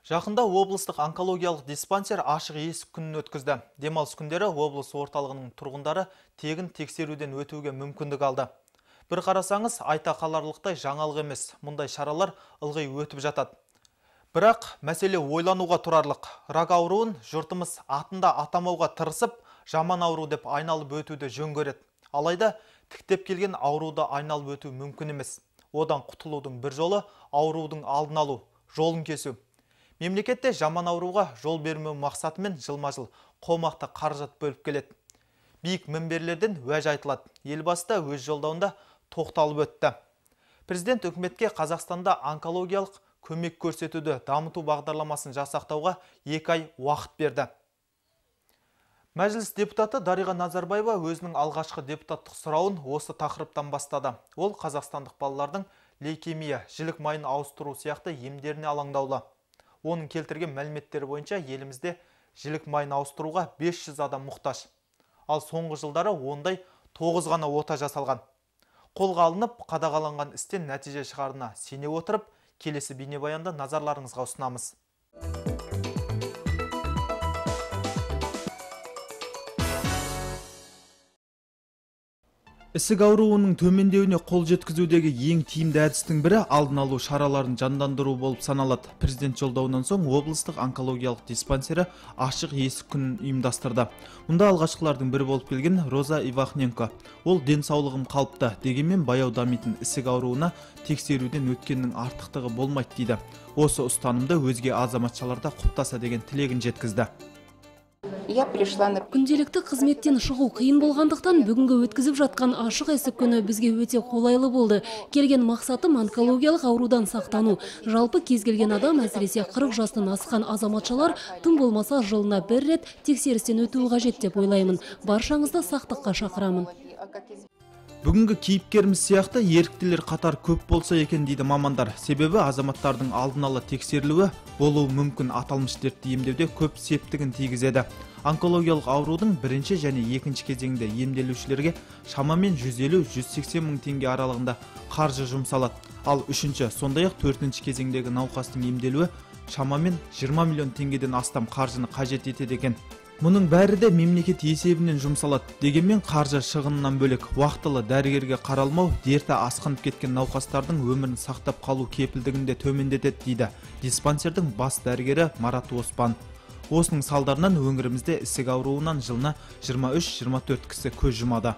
Жақында облыстық онкологиялық диспансер ашық есік күнін өткізді. Демалыс күндері облыс орталығының тұрғындары тегін тексеруден өтуге мүмкіндік алды. Bir қарасаңыз, айта қаларлықтай жаңалық емес, мұндай шаралар ылғи өтіп жатады. Бірақ мәселе ойлануға тұрарлық. Рак ауруын жұртымыз атында атамауға тырысып, жаман ауру деп айналып өтуді жөн көреді. Алайда тіктеп келген ауруды айналып өту мүмкін емес. Одан құтылудың бір жолы аурудың алдын алу, жолын кесу. Мемлекетте жаман ауруға жол бермеу мақсатымен жылма-жыл қомақты қаражат бөліп келеді. Биік мінберлерден уәж айтылады. Елбасы да өз жолдауында тоқталып өтті. Президент үкіметке Қазақстанда онкологиялық көмек көрсетуді дамыту бағдарламасын жасақтауға 2 ай уақыт берді. Мәжіліс депутаты Дариға Назарбаева өзінің алғашқы депутаттық сұрауын осы тақырыптан бастады. Ол қазақстандық балалардың лейкемия, жілік майын ауыстыру сияқты емдеріне алаңдаулы. Оның келтірген мәліметтері бойынша елімізде жілік майын ауыстыруға 500 адам мұқтаж. Ал соңғы жылдары ондай 9 ғана ота жасалған. Қолға алынып, қадағаланған істен нәтиже шығарына сене отырып, келесі бейнебаянда назарларыңызға ұсынамыз. Ісік ауруының төмендеуіне қол жеткізудегі ең тиімді әдістің бірі алдын алу шараларын жандандыру болып саналады. Президент жолдауынан соң облыстық онкологиялық диспансері ашық есік күнін ұйымдастырды. Мұнда алғашқылардың бірі болып келген Роза Ивахненко. Ол денсаулығым қалыпты, дегенмен баяу дамитын ісік ауруына тексеруден өткеннің артықтығы болмайды дейді. Осы ұстанымды өзге азаматшаларда құптаса деген тілегін жеткізді. Күнделікті қызметтен шығу қиын болғандықтан бүгінгі өткізіп жатқан ашық есік күні бізге өте қолайлы болды. Келген мақсатым онкологиялық аурудан сақтану. Жалпы кез келген адам, әсіресе 40 жастан асқан азаматшалар тым болмаса жылына бір рет тексерістен өтуі қажет деп ойлаймын. Баршаңызды сақтыққа шақырамын. Бүгінгі кейіпкеріміз сияқты еріктілер қатар көп болса екен дейді мамандар. Себебі азаматтардың алдын ала тексерілуі болуы мүмкін аталмыш дертті емдеуде көп септігін тигізеді. Онкологиялық аурудың бірінші және екінші кезеңінде емделушілерге шамамен 150-180 мың теңге аралығында қаржы жұмсалады. Ал үшінші, сондай-ақ төртінші кезеңдегі науқастың емделуі шамамен 20 миллион теңгеден астам қаржыны қажет етеді екен. Мұның бәрі де мемлекет есебінен жұмсалады. Дегенмен қаржы шығынынан бөлек уақытылы дәрігерге қаралмау дерті асқынып кеткен науқастардың өмірін сақтап қалу кепілдігінде төмендетеді дейді диспансердің бас дәрігері Марат Оспан. Осының салдарынан өңірімізде ісік ауруынан жылына 23-24 кісі көз жұмады.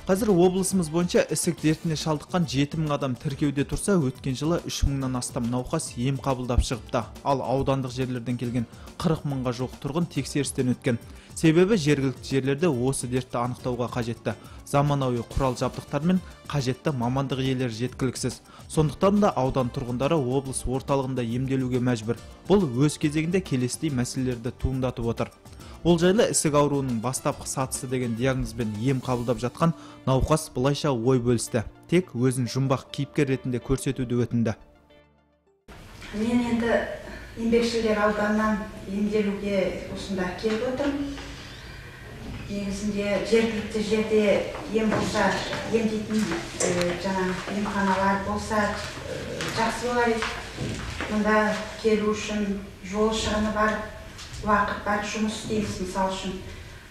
Қазір облысымыз бойынша ісік дертіне шалдыққан 7 мың адам тіркеуде тұрса, өткен жылы 3 мыңнан астам науқас ем қабылдап шығыпты. Ал аудандық жерлерден келген 40 мыңға жоқ тұрғын тексерістен өткен. Себебі жергілікті жерлерде осы дертті анықтауға қажетті заманауи құрал жабдықтар мен қажетті мамандық иелері жеткіліксіз. Сондықтан да аудан тұрғындары облыс орталығында емделуге мәжбүр. Бұл өз кезегінде келесідей мәселелерді туындатып отыр. Ол жайлы ісік ауруының бастапқы сатысы деген диагнозбен ем қабылдап жатқан науқас былайша ой бөлісті. Тек өзін жұмбақ кейіпкер ретінде көрсетуді өтінді. Мен енді еңбекшілер ауданынан емделуге осында келіп отырмын. Негізінде жергілікті жерде ем болса, емдейтін жаңа емханалар болса жақсы болар еді. Мұнда келу үшін жол шығыны бар, уақыт бар, жұмыс істейміз мысал үшін.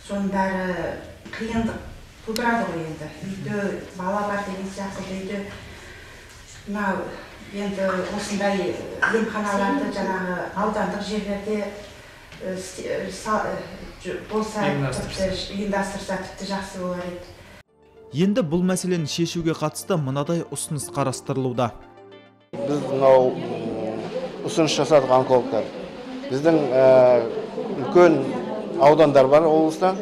Соның бәрі қиындық тудырады ғой енді. Үйде бала бар деген сияқты үйде. Мынау енді осындай емханаларды жаңағы аудандық жерлерде болса ұйымдастырса тіпті жақсы болар еді. Енді бұл мәселені шешуге қатысты мынадай ұсыныс қарастырылуда. Біз мынау ұсыныс жасадық онкологтар. Біздің үлкен аудандар бар облыста.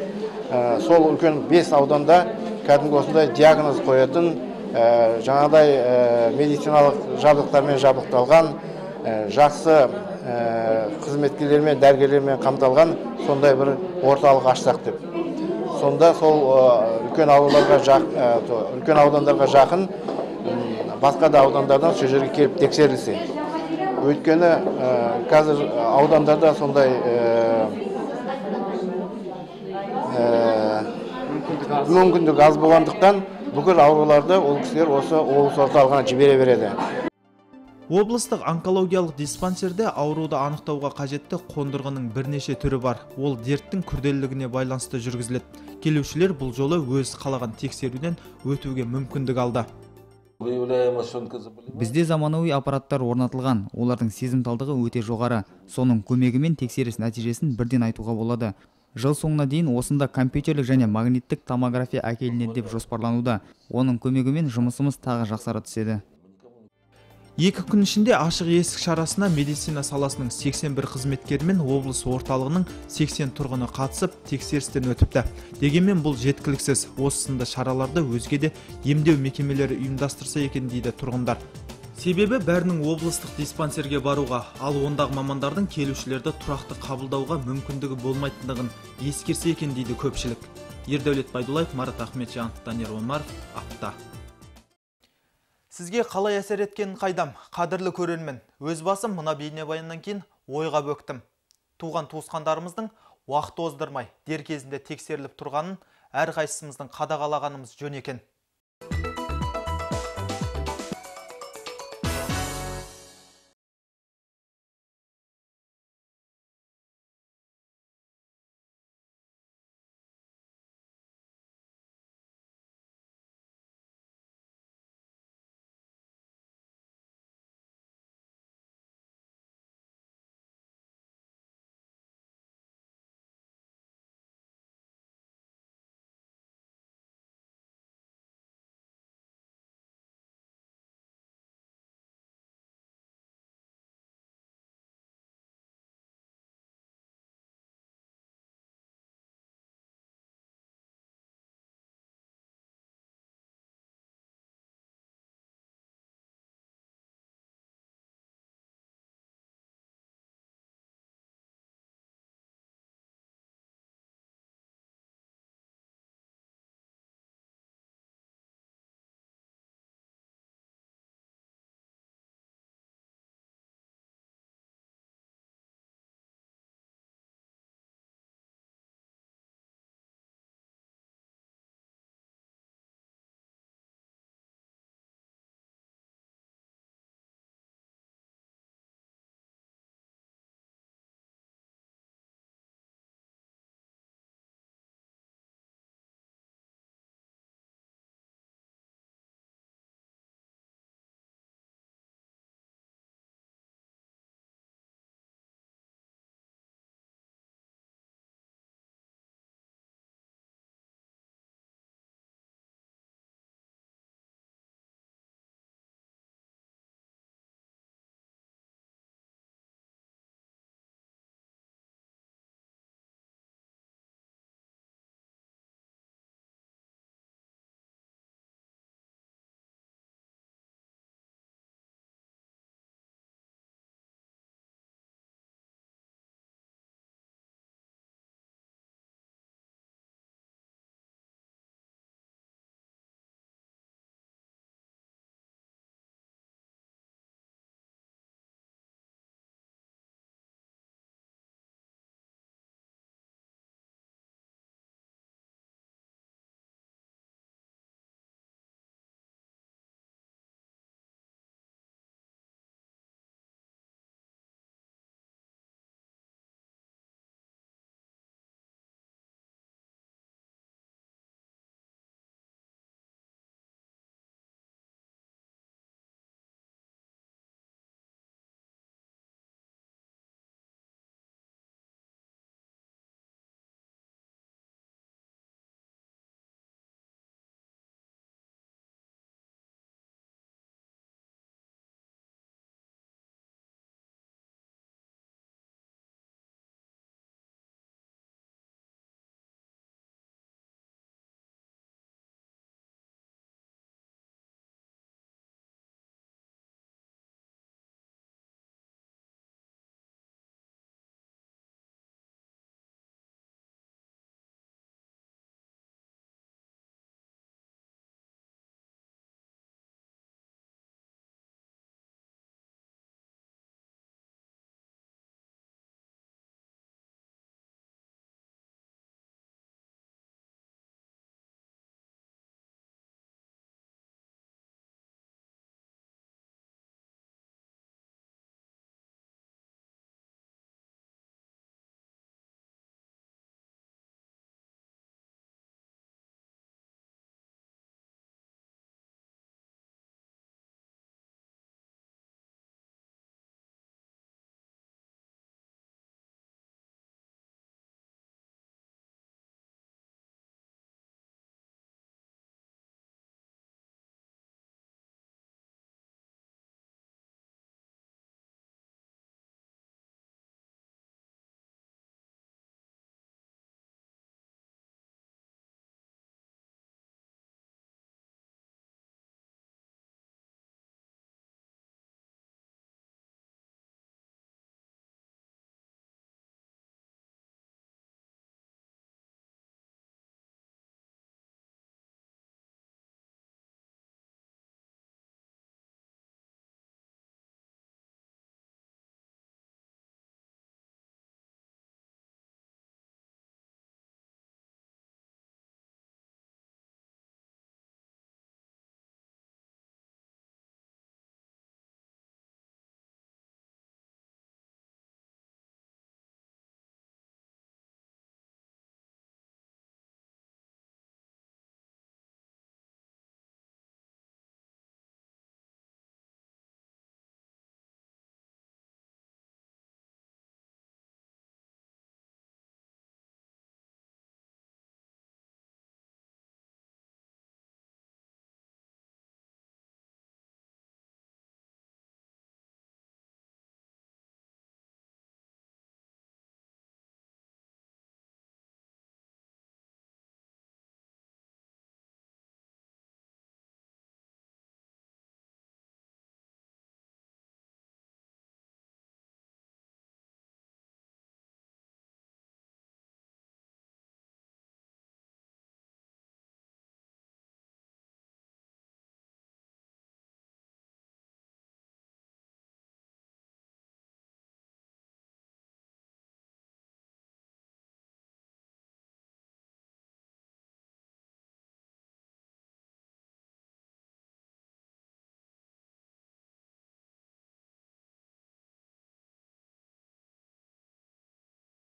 Сол үлкен 5 ауданда кәдімгі осындай диагноз қоятын, жаңадай медициналық жабдықтармен жабдықталған, жақсы қызметкерлермен, дәрігерлермен қамталған сондай бір орталық ашсақ деп. Сонда сол үлкен аудандарға жақын басқа да аудандардан сол жерге келіп тексерілсе. Өйткені қазір аудандарда сондай мүмкіндік аз болғандықтан бүкіл ауруларды ол кісілер осы облыс орталығына жібере береді. Облыстық онкологиялық диспансерде ауруды анықтауға қажетті қондырғының бірнеше түрі бар. Ол дерттің күрделілігіне байланысты жүргізіледі. Келушілер бұл жолы өз қалаған тексеруден өтуге мүмкіндік алды. Бізде заманауи аппараттар орнатылған, олардың сезімталдығы өте жоғары. Соның көмегімен тексеріс нәтижесін бірден айтуға болады. Жыл соңына дейін осында компьютерлік және магниттік томография әкелінеді деп жоспарлануда. Оның көмегімен жұмысымыз тағы жақсара түседі. 2 күн ішінде ашық есік шарасына медицина саласының 81 қызметкері мен облыс орталығының 80 тұрғыны қатысып, тексерістен өтіпті. Дегенмен бұл жеткіліксіз. Осы сынды шараларды өзге де емдеу мекемелері ұйымдастырса екен дейді тұрғындар. Себебі бәрінің облыстық диспансерге баруға, ал ондағы мамандардың келушілерді тұрақты қабылдауға мүмкіндігі болмайтындығын ескерсе екен дейді көпшілік. Ердәулет Байдулаев, Марат Ахметжанов, Данияр Омаров, Апта. Сізге қалай әсер еткенін қайдам, қадірлі көрермен. Өз басым мына бейнебаяннан кейін ойға бөктім. Туған туысқандарымыздың уақыт оздырмай, дер кезінде тексеріліп тұрғанын әрқайсымыздың қадағалағанымыз жөн екен.